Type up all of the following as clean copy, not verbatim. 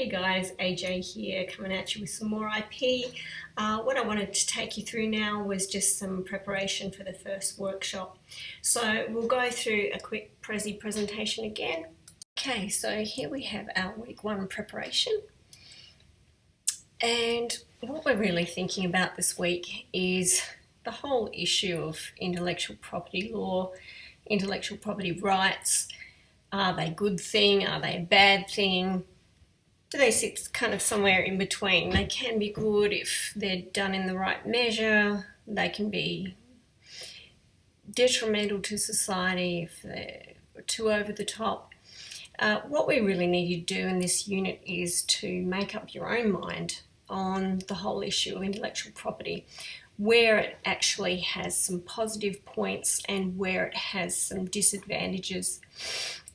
Hey guys, AJ here, coming at you with some more IP. What I wanted to take you through now was just some preparation for the first workshop. So we'll go through a quick presentation again. Okay, so here we have our week one preparation. And what we're really thinking about this week is the whole issue of intellectual property law, intellectual property rights. Are they a good thing? Are they a bad thing? Do they sit kind of somewhere in between? They can be good if they're done in the right measure. They can be detrimental to society if they're too over the top. What we really need you to do in this unit is to make up your own mind on the whole issue of intellectual property, where it actually has some positive points and where it has some disadvantages.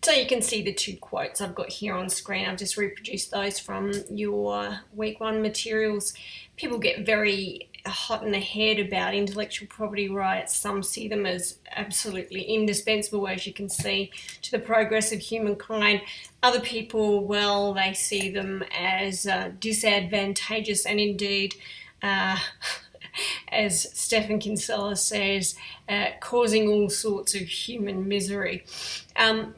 So you can see the two quotes I've got here on screen. I've just reproduced those from your week one materials. People get very hot in the head about intellectual property rights. Some see them as absolutely indispensable, as you can see, to the progress of humankind. Other people, well, they see them as disadvantageous and indeed as Stephen Kinsella says, causing all sorts of human misery.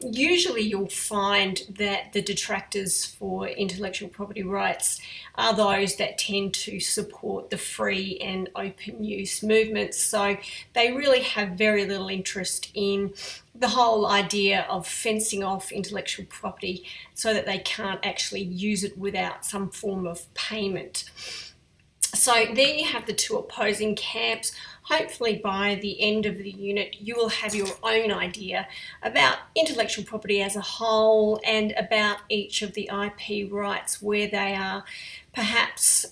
Usually you'll find that the detractors for intellectual property rights are those that tend to support the free and open use movements. So they really have very little interest in the whole idea of fencing off intellectual property so that they can't actually use it without some form of payment. So there you have the two opposing camps. Hopefully by the end of the unit you will have your own idea about intellectual property as a whole and about each of the IP rights, where they are perhaps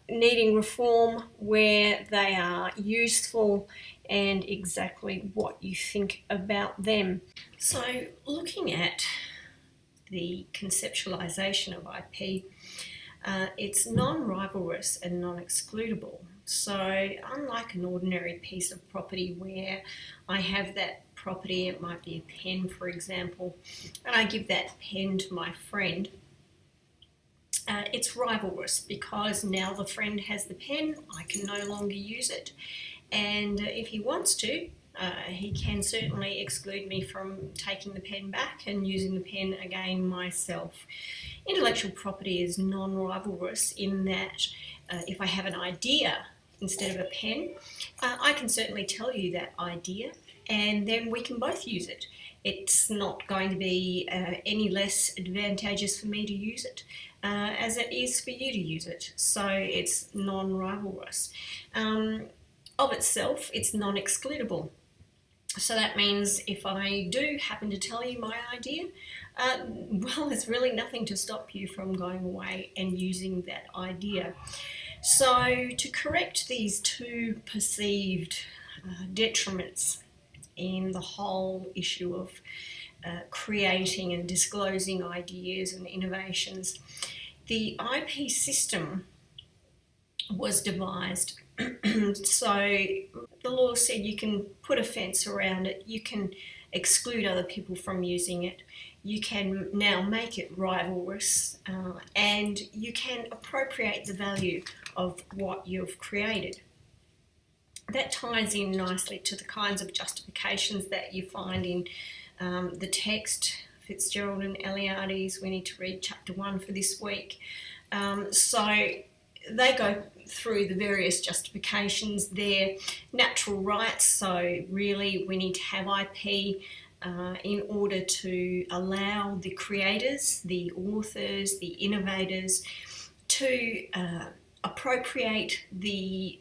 needing reform, where they are useful, and exactly what you think about them. So looking at the conceptualization of IP, it's non-rivalrous and non-excludable. So unlike an ordinary piece of property where I have that property, it might be a pen for example, and I give that pen to my friend, it's rivalrous because now the friend has the pen, I can no longer use it, and if he wants to, he can certainly exclude me from taking the pen back and using the pen again myself. Intellectual property is non-rivalrous in that if I have an idea instead of a pen, I can certainly tell you that idea and then we can both use it. It's not going to be any less advantageous for me to use it as it is for you to use it. So it's non-rivalrous. Of itself, it's non-excludable. So that means if I do happen to tell you my idea, well, there's really nothing to stop you from going away and using that idea. So to correct these two perceived detriments in the whole issue of creating and disclosing ideas and innovations, the IP system was devised. So the law said you can put a fence around it, you can exclude other people from using it, you can now make it rivalrous, and you can appropriate the value of what you've created. That ties in nicely to the kinds of justifications that you find in the text, Fitzgerald and Eliades. We need to read chapter 1 for this week. So they go through the various justifications. They're natural rights, so really we need to have IP in order to allow the creators, the authors, the innovators to appropriate the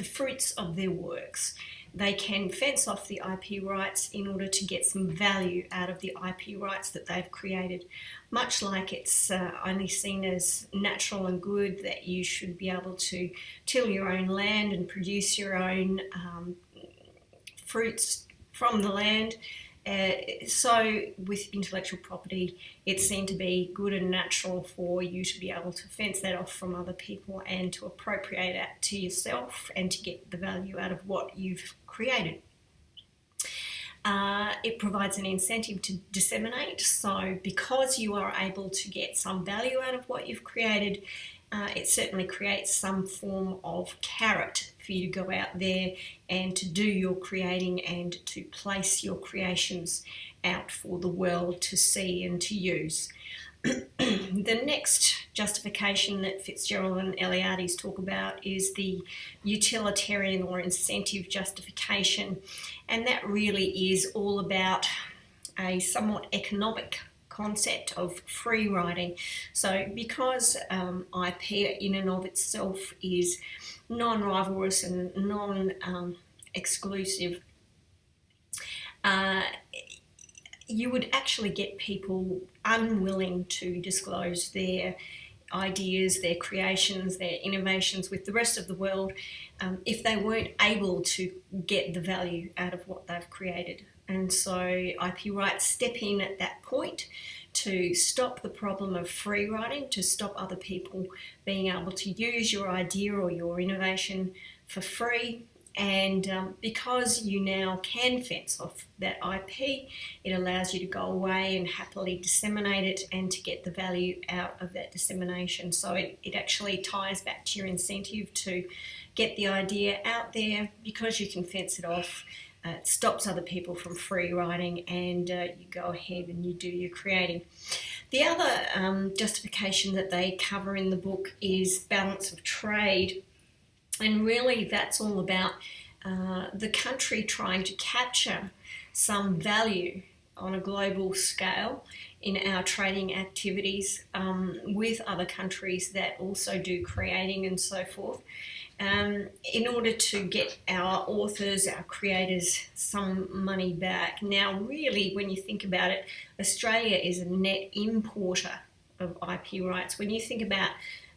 fruits of their works. They can fence off the IP rights in order to get some value out of the IP rights that they've created. Much like it's only seen as natural and good that you should be able to till your own land and produce your own fruits from the land. So with intellectual property, it's seen to be good and natural for you to be able to fence that off from other people and to appropriate it to yourself and to get the value out of what you've created. It provides an incentive to disseminate. So because you are able to get some value out of what you've created, it certainly creates some form of carrot for you to go out there and to do your creating and to place your creations out for the world to see and to use. The next justification that Fitzgerald and Eliades talk about is the utilitarian or incentive justification, and that really is all about a somewhat economic concept of free writing. So because IP in and of itself is non-rivalrous and non-exclusive, you would actually get people unwilling to disclose their ideas, their creations, their innovations with the rest of the world if they weren't able to get the value out of what they've created. And so IP rights step in at that point to stop the problem of free writing, to stop other people being able to use your idea or your innovation for free. And because you now can fence off that IP, it allows you to go away and happily disseminate it and to get the value out of that dissemination. So it actually ties back to your incentive to get the idea out there. Because you can fence it off, it stops other people from free writing, and you go ahead and you do your creating. The other justification that they cover in the book is balance of trade. And really that's all about the country trying to capture some value on a global scale in our trading activities with other countries that also do creating and so forth, in order to get our authors, our creators, some money back. Now really, when you think about it, Australia is a net importer of IP rights. When you think about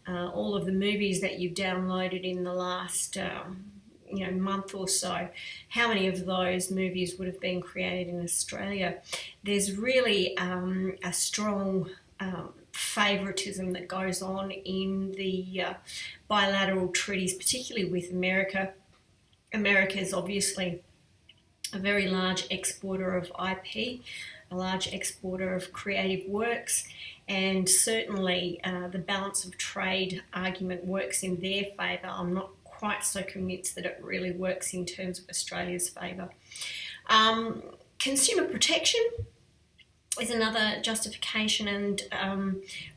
all of the movies that you've downloaded in the last month or so, how many of those movies would have been created in Australia? There's really a strong favoritism that goes on in the bilateral treaties, particularly with America. America is obviously a very large exporter of IP, a large exporter of creative works, and certainly the balance of trade argument works in their favour. I'm not quite so convinced that it really works in terms of Australia's favour. Consumer protection is another justification, and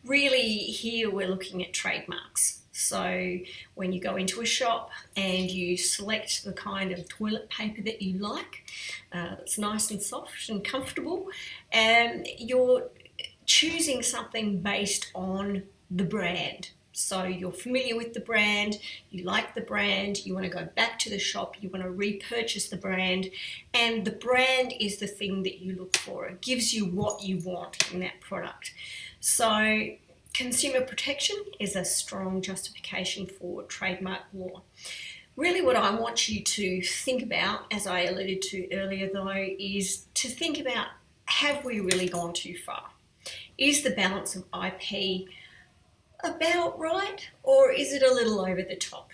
really here we're looking at trademarks. So when you go into a shop and you select the kind of toilet paper that you like, it's nice and soft and comfortable, and you're choosing something based on the brand. So you're familiar with the brand, you like the brand, you want to go back to the shop, you want to repurchase the brand, and the brand is the thing that you look for. It gives you what you want in that product. So consumer protection is a strong justification for trademark law. Really what I want you to think about, as I alluded to earlier though, is to think about, have we really gone too far? Is the balance of IP about right, or is it a little over the top?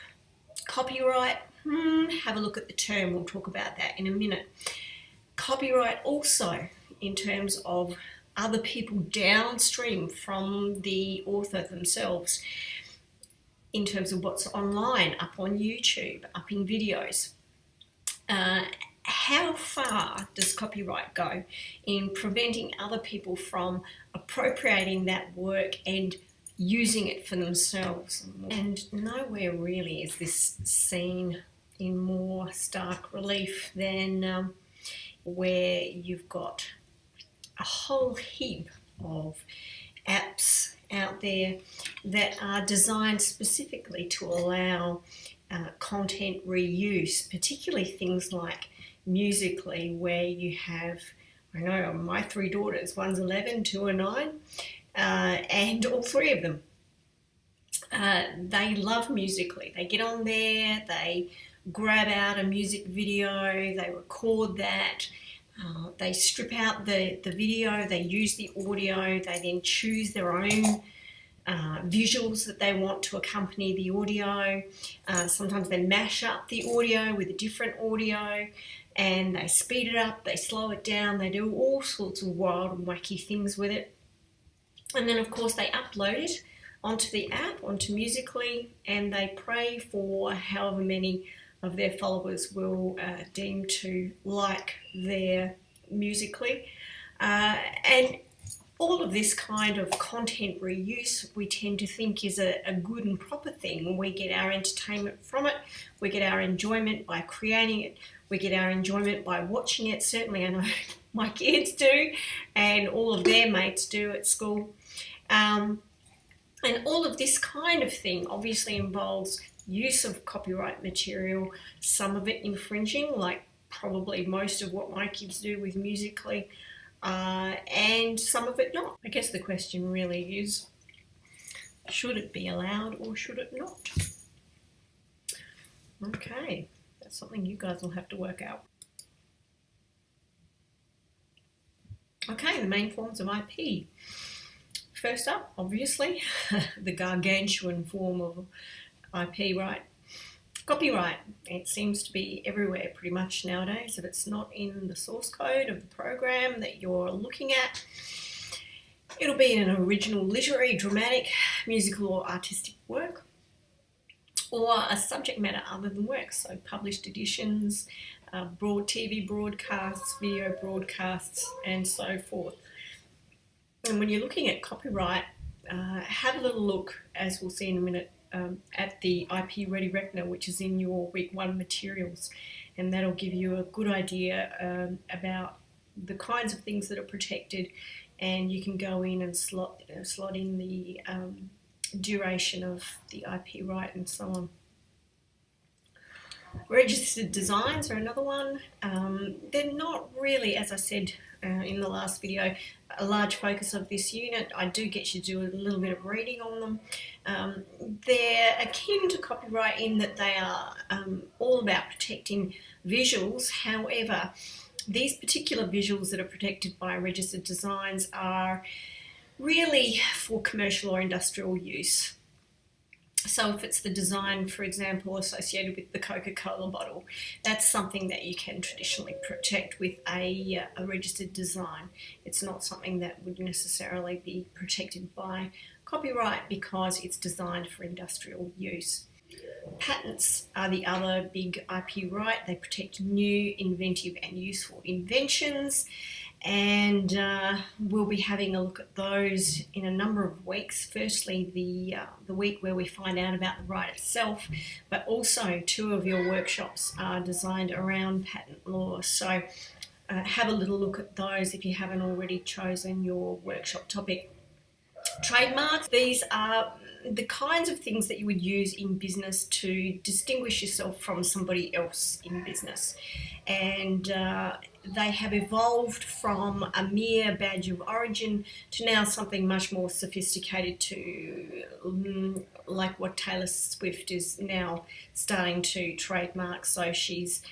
Copyright, have a look at the term, we'll talk about that in a minute. Copyright also, in terms of other people downstream from the author themselves, in terms of what's online, up on YouTube, up in videos. How far does copyright go in preventing other people from appropriating that work and using it for themselves? And nowhere really is this seen in more stark relief than where you've got a whole heap of apps out there that are designed specifically to allow content reuse, particularly things like Musically, where you have, I know my three daughters, one's 11, two are 9, and all three of them, they love Musically. They get on there, they grab out a music video, they record that, they strip out the video, they use the audio, they then choose their own visuals that they want to accompany the audio. Sometimes they mash up the audio with a different audio. and they speed it up, they slow it down, they do all sorts of wild and wacky things with it. And then of course they upload it onto the app, onto Musical.ly, and they pray for however many of their followers will deem to like their Musical.ly. And all of this kind of content reuse we tend to think is a good and proper thing. We get our entertainment from it, we get our enjoyment by creating it, we get our enjoyment by watching it. Certainly I know my kids do, and all of their mates do at school. And all of this kind of thing obviously involves use of copyright material, some of it infringing, like probably most of what my kids do with Musical.ly, and some of it not. I guess the question really is, should it be allowed or should it not? Okay, that's something you guys will have to work out. Okay, the main forms of IP. First up, obviously, the gargantuan form of IP, right? Copyright. It seems to be everywhere pretty much nowadays. If it's not in the source code of the program that you're looking at, it'll be in an original literary, dramatic, musical or artistic work, or a subject matter other than works, so published editions, broad TV broadcasts, video broadcasts, and so forth. And when you're looking at copyright, have a little look, as we'll see in a minute, at the IP Ready Reckoner, which is in your week 1 materials, and that'll give you a good idea about the kinds of things that are protected, and you can go in and slot in the duration of the IP right and so on. Registered designs are another one. They're not really, as I said in the last video, a large focus of this unit. I do get you to do a little bit of reading on them. They're akin to copyright in that they are all about protecting visuals. However, these particular visuals that are protected by registered designs are really for commercial or industrial use. So if it's the design, for example, associated with the Coca-Cola bottle, that's something that you can traditionally protect with a registered design. It's not something that would necessarily be protected by copyright because it's designed for industrial use. Patents are the other big IP right. They protect new, inventive and useful inventions, and we'll be having a look at those in a number of weeks. Firstly, the week where we find out about the right itself, but also 2 of your workshops are designed around patent law. So have a little look at those if you haven't already chosen your workshop topic. Trademarks, these are the kinds of things that you would use in business to distinguish yourself from somebody else in business, and they have evolved from a mere badge of origin to now something much more sophisticated, to like what Taylor Swift is now starting to trademark. So she's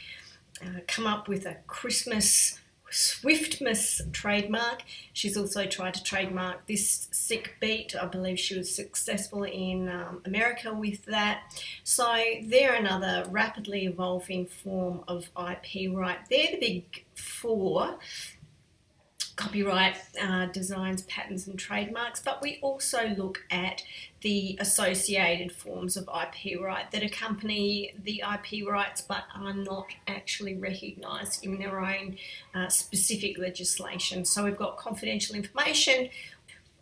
come up with a Christmas Swiftmas trademark. She's also tried to trademark this sick beat. I believe she was successful in America with that. So they're another rapidly evolving form of IP right. They're the big 4: copyright, designs, patents and trademarks, but we also look at the associated forms of IP right that accompany the IP rights but are not actually recognised in their own specific legislation. So we've got confidential information,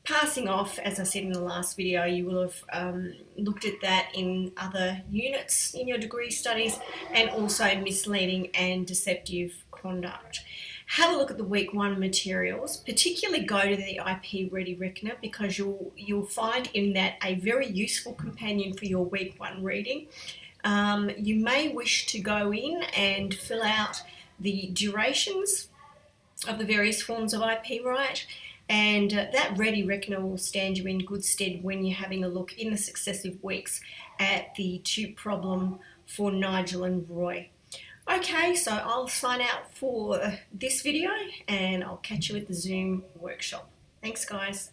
passing off, as I said in the last video. You will have looked at that in other units in your degree studies, and also misleading and deceptive conduct. Have a look at the week 1 materials, particularly go to the IP Ready Reckoner, because you'll find in that a very useful companion for your week 1 reading. You may wish to go in and fill out the durations of the various forms of IP right, and that Ready Reckoner will stand you in good stead when you're having a look in the successive weeks at the tube problem for Nigel and Roy. Okay, so I'll sign out for this video and I'll catch you at the Zoom workshop. Thanks, guys.